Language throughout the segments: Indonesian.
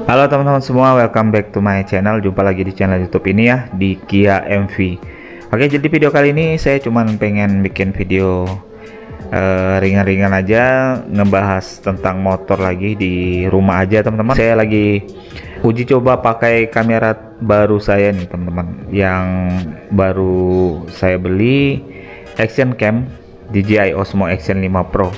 Halo teman-teman semua, welcome back to my channel. Jumpa lagi di channel YouTube ini ya, di Kia MV. Oke, jadi video kali ini saya cuman pengen bikin video ringan-ringan aja, ngebahas tentang motor lagi di rumah aja teman-teman. Saya lagi uji coba pakai kamera baru saya nih teman-teman, yang baru saya beli, Action Cam DJI Osmo Action 5 Pro.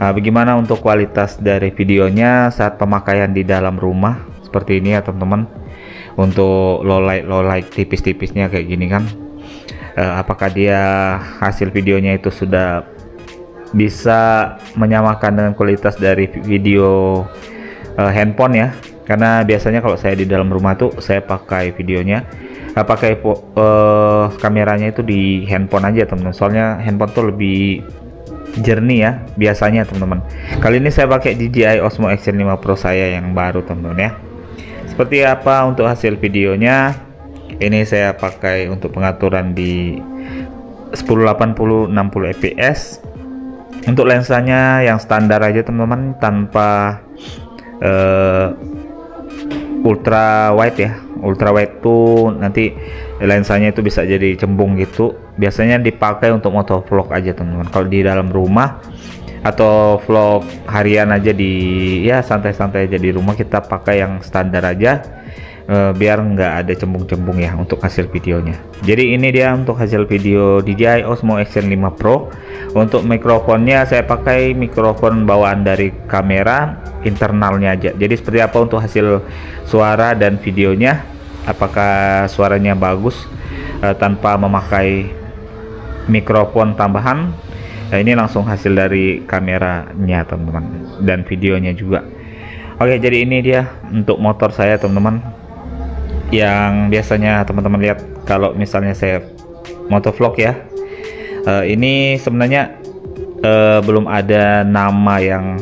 Bagaimana untuk kualitas dari videonya saat pemakaian di dalam rumah seperti ini ya teman-teman, untuk low light tipis-tipisnya kayak gini kan, apakah dia hasil videonya itu sudah bisa menyamakan dengan kualitas dari video handphone ya. Karena biasanya kalau saya di dalam rumah tuh saya pakai videonya, pakai kameranya itu di handphone aja teman-teman, soalnya handphone tuh lebih jernih ya biasanya teman-teman. Kali ini saya pakai DJI Osmo Action 5 Pro saya yang baru teman-teman ya. Seperti apa untuk hasil videonya, ini saya pakai untuk pengaturan di 1080 60 fps. Untuk lensanya yang standar aja teman-teman, tanpa ultra wide ya. Ultra wide tuh nanti lensanya itu bisa jadi cembung gitu. Biasanya dipakai untuk motovlog aja teman-teman. Kalau di dalam rumah atau vlog harian aja di ya santai-santai aja di rumah, kita pakai yang standar aja, biar nggak ada cembung-cembung ya untuk hasil videonya. Jadi ini dia untuk hasil video DJI Osmo Action 5 Pro. Untuk mikrofonnya saya pakai mikrofon bawaan dari kamera internalnya aja. Jadi seperti apa untuk hasil suara dan videonya, apakah suaranya bagus tanpa memakai mikrofon tambahan. Nah, ini langsung hasil dari kameranya teman-teman, dan videonya juga. Oke, jadi ini dia untuk motor saya teman-teman, yang biasanya teman-teman lihat kalau misalnya saya motovlog ya. Ini sebenarnya belum ada nama yang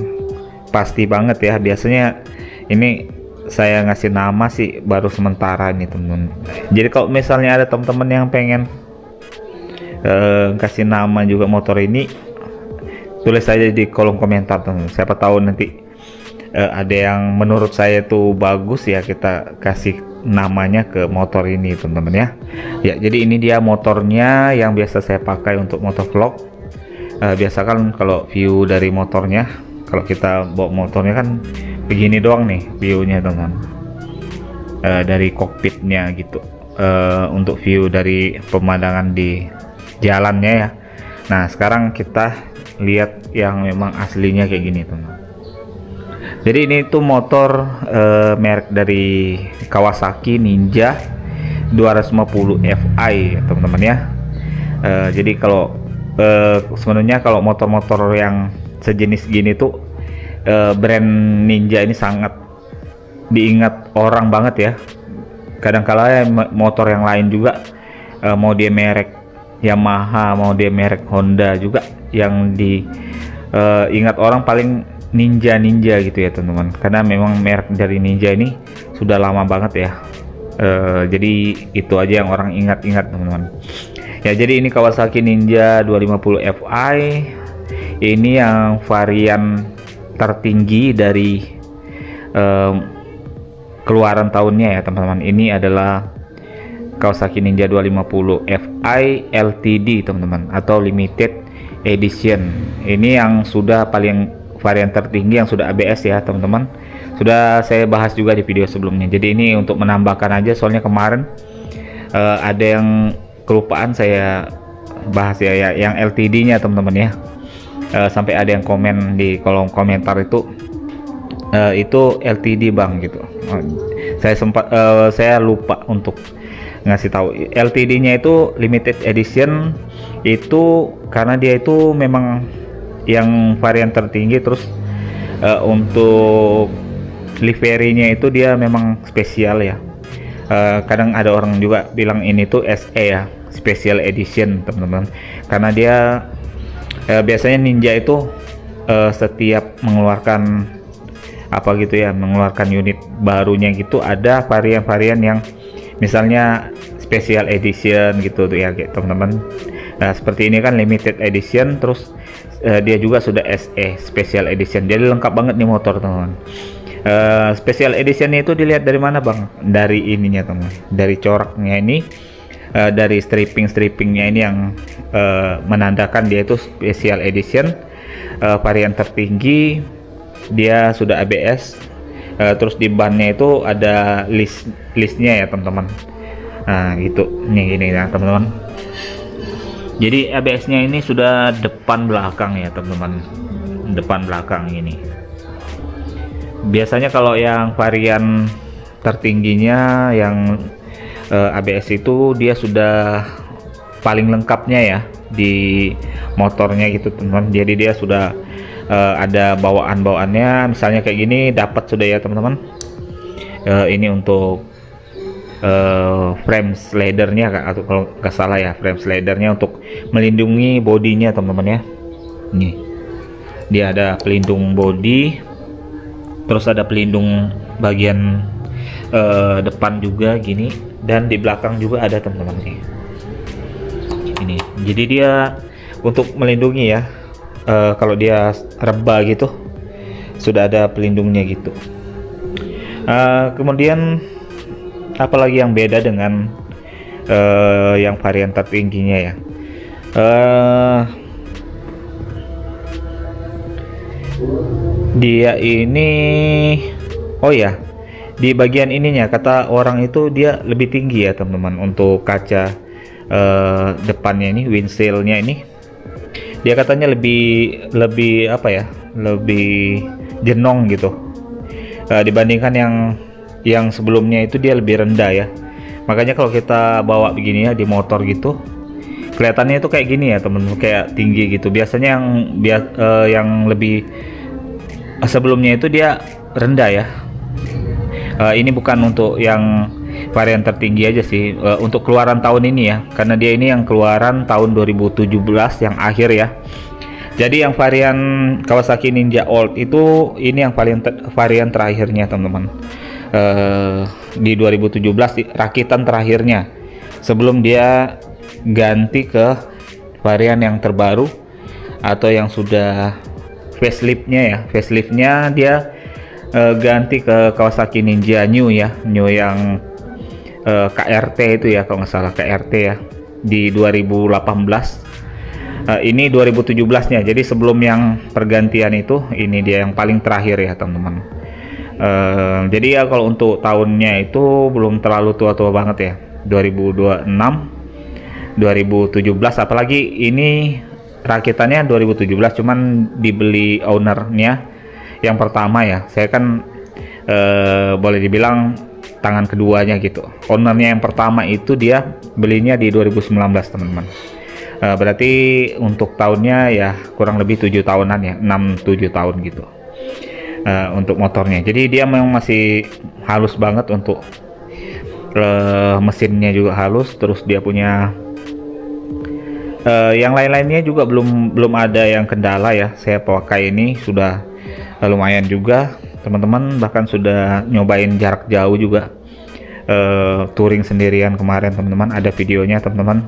pasti banget ya. Biasanya ini saya ngasih nama sih baru sementara nih teman-teman. Jadi kalau misalnya ada teman-teman yang pengen kasih nama juga motor ini, tulis aja di kolom komentar teman-teman. Siapa tahu nanti ada yang menurut saya tuh bagus ya, kita kasih namanya ke motor ini teman-teman ya. Ya, jadi ini dia motornya yang biasa saya pakai untuk motovlog. Biasa kan kalau view dari motornya, kalau kita bawa motornya kan begini doang nih viewnya teman-teman, dari kokpitnya gitu, untuk view dari pemandangan di jalannya ya. Nah, sekarang kita lihat yang memang aslinya kayak gini teman-teman. Jadi ini tuh motor merek dari Kawasaki Ninja 250 Fi ya teman-teman ya. Jadi kalau sebenarnya kalau motor-motor yang sejenis gini tuh, brand Ninja ini sangat diingat orang banget ya. Kadang-kala ya, motor yang lain juga, mau dia merek Yamaha, mau dia merek Honda juga, yang diingat orang paling Ninja gitu ya teman-teman. Karena memang merek dari Ninja ini sudah lama banget ya. Jadi itu aja yang orang ingat-ingat teman-teman ya. Jadi ini Kawasaki Ninja 250 Fi. Ini yang varian tertinggi dari keluaran tahunnya ya teman-teman. Ini adalah Kawasaki Ninja 250 Fi LTD teman-teman, atau limited edition. Ini yang sudah paling varian tertinggi, yang sudah ABS ya teman-teman. Sudah saya bahas juga di video sebelumnya. Jadi ini untuk menambahkan aja, soalnya kemarin ada yang kelupaan saya bahas ya, yang LTD nya teman-teman ya. Sampai ada yang komen di kolom komentar itu LTD bang gitu. Saya lupa untuk ngasih tahu, LTD nya itu limited edition itu karena dia itu memang yang varian tertinggi. Terus untuk liverynya itu dia memang spesial ya. Kadang ada orang juga bilang ini tuh SE ya, special edition teman-teman, karena dia biasanya Ninja itu setiap mengeluarkan apa gitu ya, mengeluarkan unit barunya gitu, ada varian-varian yang misalnya special edition gitu tuh ya teman-teman. Nah, seperti ini kan limited edition, terus dia juga sudah SE special edition, jadi lengkap banget nih motor teman-teman. Special editionnya itu dilihat dari mana bang? Dari ininya teman, dari coraknya ini, dari strippingnya ini yang menandakan dia itu special edition, varian tertinggi, dia sudah ABS, terus di bannya itu ada listnya ya teman-teman. Nah gitu, nih gini ya teman-teman. Jadi ABS-nya ini sudah depan belakang ya teman-teman, depan belakang ini. Biasanya kalau yang varian tertingginya yang ABS itu dia sudah paling lengkapnya ya di motornya gitu teman-teman. Jadi dia sudah ada bawaan-bawaannya, misalnya kayak gini dapat sudah ya teman-teman. Ini untuk frame slidernya, atau kalau nggak salah ya frame slidernya untuk melindungi bodinya teman-teman ya. Nih dia ada pelindung body, terus ada pelindung bagian depan juga gini, dan di belakang juga ada teman-teman nih. Ini jadi dia untuk melindungi ya, kalau dia rebah gitu sudah ada pelindungnya gitu. Kemudian apalagi yang beda dengan yang varian tertingginya ya, dia ini, oh ya, di bagian ininya kata orang itu dia lebih tinggi ya teman-teman. Untuk kaca depannya ini, windshield-nya ini, dia katanya lebih apa ya, lebih jenong gitu, dibandingkan yang sebelumnya itu dia lebih rendah ya. Makanya kalau kita bawa begini ya di motor gitu, kelihatannya itu kayak gini ya teman-teman, kayak tinggi gitu. Biasanya yang lebih sebelumnya itu dia rendah ya. Ini bukan untuk yang varian tertinggi aja sih, untuk keluaran tahun ini ya, karena dia ini yang keluaran tahun 2017 yang akhir ya. Jadi yang varian Kawasaki Ninja Old itu ini yang varian terakhirnya teman-teman, di 2017 rakitan terakhirnya sebelum dia ganti ke varian yang terbaru atau yang sudah faceliftnya ya. Faceliftnya dia ganti ke Kawasaki Ninja New ya, New yang KRT itu ya, kalau nggak salah KRT ya, di 2018. Ini 2017 nya, jadi sebelum yang pergantian itu, ini dia yang paling terakhir ya teman-teman. Jadi ya kalau untuk tahunnya itu belum terlalu tua-tua banget ya, 2026 2017, apalagi ini rakitannya 2017, cuman dibeli ownernya yang pertama ya. Saya kan boleh dibilang tangan keduanya gitu. Ownernya yang pertama itu dia belinya di 2019 teman-teman. Berarti untuk tahunnya ya kurang lebih 7 tahunan ya, 6-7 tahun gitu untuk motornya. Jadi dia memang masih halus banget, untuk mesinnya juga halus. Terus dia punya yang lain-lainnya juga belum ada yang kendala ya. Saya pakai ini sudah lumayan juga teman-teman, bahkan sudah nyobain jarak jauh juga, touring sendirian kemarin teman-teman. Ada videonya teman-teman,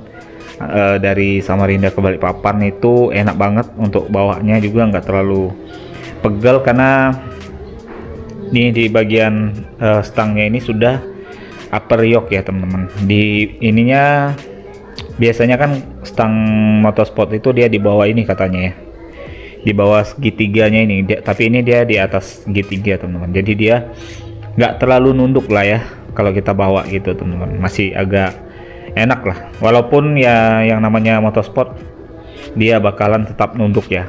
dari Samarinda ke Balikpapan itu enak banget untuk bawanya juga, nggak terlalu pegel karena ini di bagian stangnya ini sudah upper yoke ya teman-teman. Di ininya biasanya kan stang motorsport itu dia di bawah ini katanya ya, di bawah segitiganya ini, tapi ini dia di atas segitiga teman-teman. Jadi dia nggak terlalu nunduk lah ya kalau kita bawa gitu teman-teman, masih agak enak lah. Walaupun ya yang namanya motorsport dia bakalan tetap nunduk ya,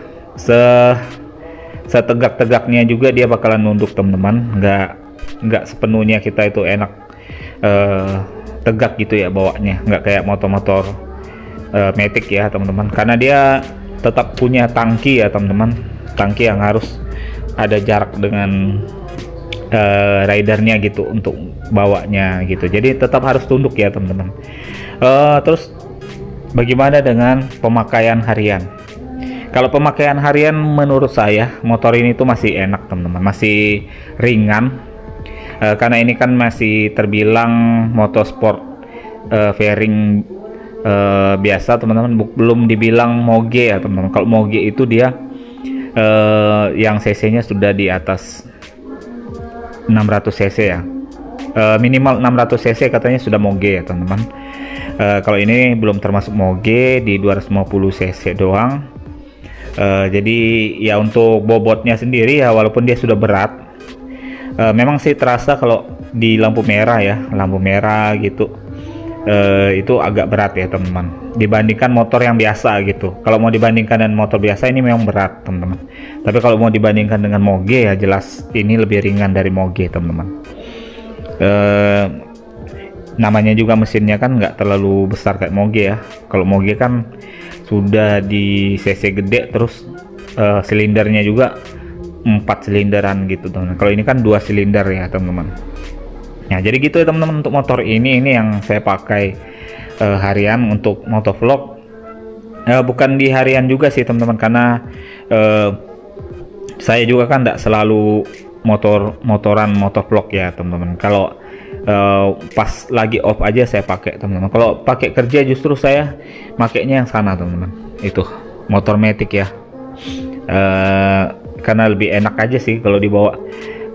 setegak-tegaknya juga dia bakalan nunduk teman-teman. Nggak sepenuhnya kita itu enak tegak gitu ya bawanya, nggak kayak motor-motor Matic ya teman-teman, karena dia tetap punya tangki ya teman-teman, tangki yang harus ada jarak dengan ridernya gitu untuk bawanya gitu. Jadi tetap harus tunduk ya teman-teman. Terus bagaimana dengan pemakaian harian? Kalau pemakaian harian menurut saya motor ini tuh masih enak teman-teman, masih ringan, karena ini kan masih terbilang motorsport fairing biasa teman-teman, belum dibilang moge ya teman-teman. Kalau moge itu dia yang cc-nya sudah di atas 600 cc ya. Minimal 600 cc katanya sudah moge ya teman-teman. Kalau ini belum termasuk moge, di 250 cc doang. Jadi ya untuk bobotnya sendiri ya, walaupun dia sudah berat, memang sih terasa kalau di lampu merah ya, lampu merah gitu, itu agak berat ya teman-teman, dibandingkan motor yang biasa gitu. Kalau mau dibandingkan dengan motor biasa ini memang berat teman-teman, tapi kalau mau dibandingkan dengan moge ya jelas ini lebih ringan dari moge teman-teman. Namanya juga mesinnya kan nggak terlalu besar kayak moge ya. Kalau moge kan sudah di cc gede, terus silindernya juga 4 silinderan gitu teman-teman. Kalau ini kan 2 silinder ya teman-teman. Nah jadi gitu ya teman-teman untuk motor ini yang saya pakai harian untuk motovlog. Bukan di harian juga sih teman-teman, karena saya juga kan tidak selalu motoran motovlog ya teman-teman. Kalau pas lagi off aja saya pakai teman-teman. Kalau pakai kerja justru saya makainya yang sana teman-teman, itu motor matic ya. Karena lebih enak aja sih kalau dibawa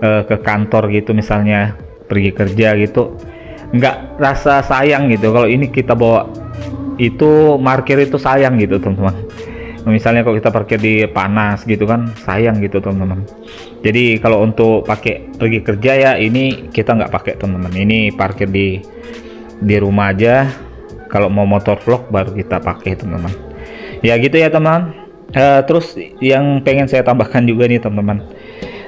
ke kantor gitu, misalnya pergi kerja gitu, nggak rasa sayang gitu. Kalau ini kita bawa itu parkir itu sayang gitu teman-teman. Misalnya kalau kita parkir di panas gitu kan sayang gitu teman-teman. Jadi kalau untuk pakai pergi kerja ya ini kita nggak pakai teman-teman, ini parkir di rumah aja. Kalau mau motor vlog baru kita pakai teman-teman. Ya gitu ya teman. Terus yang pengen saya tambahkan juga nih teman-teman,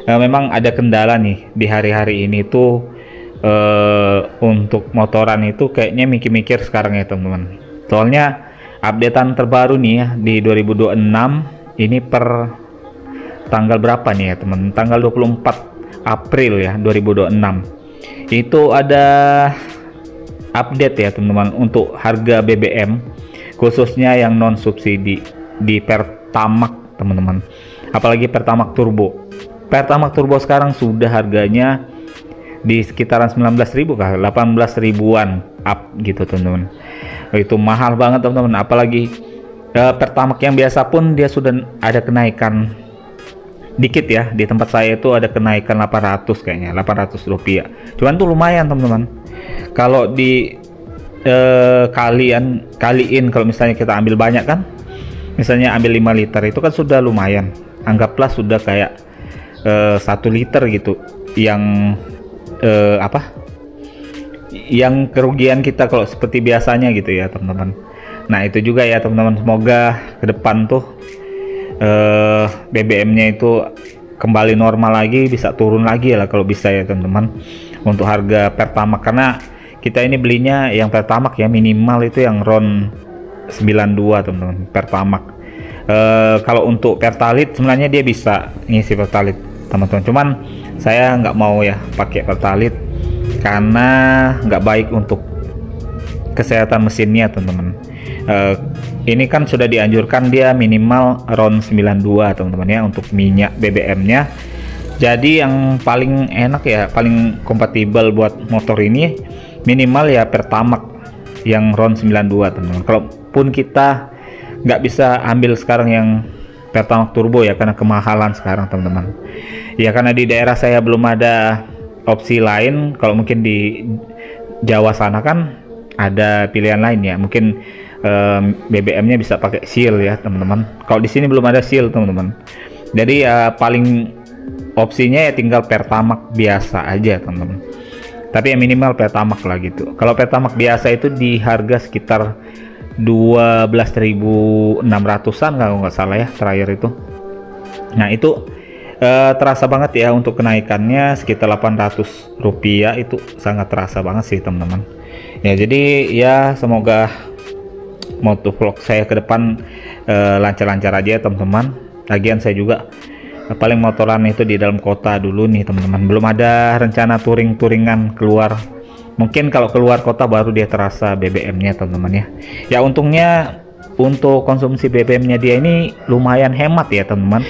memang ada kendala nih di hari-hari ini tuh, untuk motoran itu kayaknya mikir-mikir sekarang ya teman-teman. Soalnya updatean terbaru nih ya di 2026 ini per tanggal berapa nih ya teman, tanggal 24 April ya 2026 itu ada update ya teman-teman untuk harga BBM, khususnya yang non subsidi di Pertamax teman-teman, apalagi Pertamax Turbo. Pertamax Turbo sekarang sudah harganya di sekitaran 19.000 kah, 18 ribuan up gitu teman-teman. Itu mahal banget teman-teman, apalagi Pertamax yang biasa pun dia sudah ada kenaikan dikit ya. Di tempat saya itu ada kenaikan 800 kayaknya, 800 rupiah. Cuman tuh lumayan teman-teman. Kalau di kaliin kalau misalnya kita ambil banyak kan, misalnya ambil 5 liter itu kan sudah lumayan. Anggaplah sudah kayak 1 liter gitu yang yang kerugian kita kalau seperti biasanya gitu ya teman-teman. Nah itu juga ya teman-teman, semoga ke depan tuh BBM-nya itu kembali normal lagi, bisa turun lagi lah kalau bisa ya teman-teman untuk harga Pertamax, karena kita ini belinya yang Pertamax ya minimal itu yang RON 92 teman-teman Pertamax. Kalau untuk Pertalite sebenarnya dia bisa ngisi Pertalite teman-teman, cuman saya nggak mau ya pakai Pertalite karena nggak baik untuk kesehatan mesinnya teman-teman. Ini kan sudah dianjurkan dia minimal RON 92 teman-teman ya untuk minyak BBM-nya. Jadi yang paling enak ya, paling kompatibel buat motor ini minimal ya Pertamax yang RON 92 teman-teman. Kalaupun kita nggak bisa ambil sekarang yang Pertamax Turbo ya karena kemahalan sekarang teman-teman. Ya karena di daerah saya belum ada opsi lain. Kalau mungkin di Jawa sana kan ada pilihan lain ya, mungkin BBM-nya bisa pakai seal ya teman-teman. Kalau di sini belum ada seal teman-teman. Jadi ya paling opsinya ya tinggal Pertamax biasa aja teman-teman. Tapi ya minimal Pertamax lah gitu. Kalau Pertamax biasa itu di harga sekitar 12.600-an kalau nggak salah ya terakhir itu. Nah itu terasa banget ya untuk kenaikannya sekitar 800 rupiah, itu sangat terasa banget sih teman-teman. Ya jadi ya semoga motovlog saya ke depan lancar-lancar aja teman-teman. Lagian saya juga paling motoran itu di dalam kota dulu nih teman-teman, belum ada rencana touring-touringan keluar. Mungkin kalau keluar kota baru dia terasa BBM-nya teman-teman ya. Ya untungnya untuk konsumsi BBM-nya dia ini lumayan hemat ya teman-teman.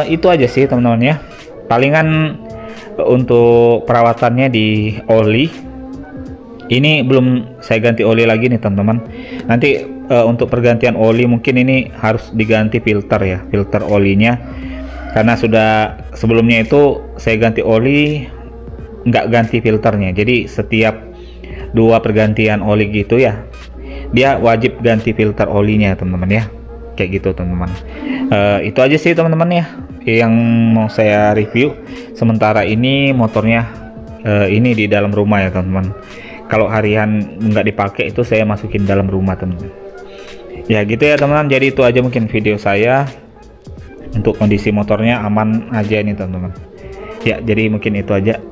Itu aja sih teman-teman ya. Palingan untuk perawatannya di oli ini belum saya ganti oli lagi nih teman-teman. Nanti untuk pergantian oli mungkin ini harus diganti filter ya, filter olinya, karena sudah sebelumnya itu saya ganti oli nggak ganti filternya. Jadi setiap 2 pergantian oli gitu ya, dia wajib ganti filter olinya teman-teman ya, kayak gitu teman-teman. Itu aja sih teman-teman ya yang mau saya review. Sementara ini motornya ini di dalam rumah ya teman-teman. Kalau harian nggak dipakai itu saya masukin dalam rumah teman-teman ya, gitu ya teman-teman. Jadi itu aja mungkin video saya untuk kondisi motornya aman aja ini teman-teman ya. Jadi mungkin itu aja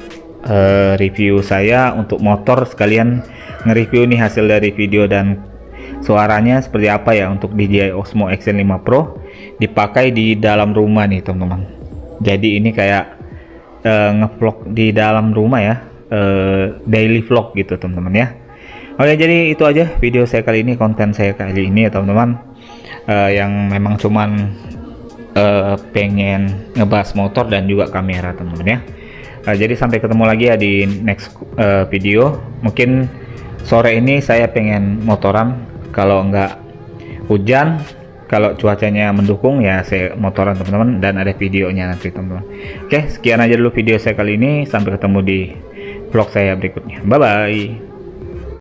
review saya untuk motor, sekalian nge-review nih hasil dari video dan suaranya seperti apa ya untuk DJI Osmo Action 5 Pro dipakai di dalam rumah nih teman-teman. Jadi ini kayak ngevlog di dalam rumah ya, daily vlog gitu teman-teman ya. Oke, jadi itu aja video saya kali ini, konten saya kali ini ya teman-teman, yang memang cuman pengen ngebahas motor dan juga kamera teman-teman ya. Jadi sampai ketemu lagi ya di next video. Mungkin sore ini saya pengen motoran, kalau nggak hujan, kalau cuacanya mendukung ya saya motoran teman-teman, dan ada videonya nanti teman-teman. Oke, sekian aja dulu video saya kali ini, sampai ketemu di vlog saya berikutnya. Bye bye.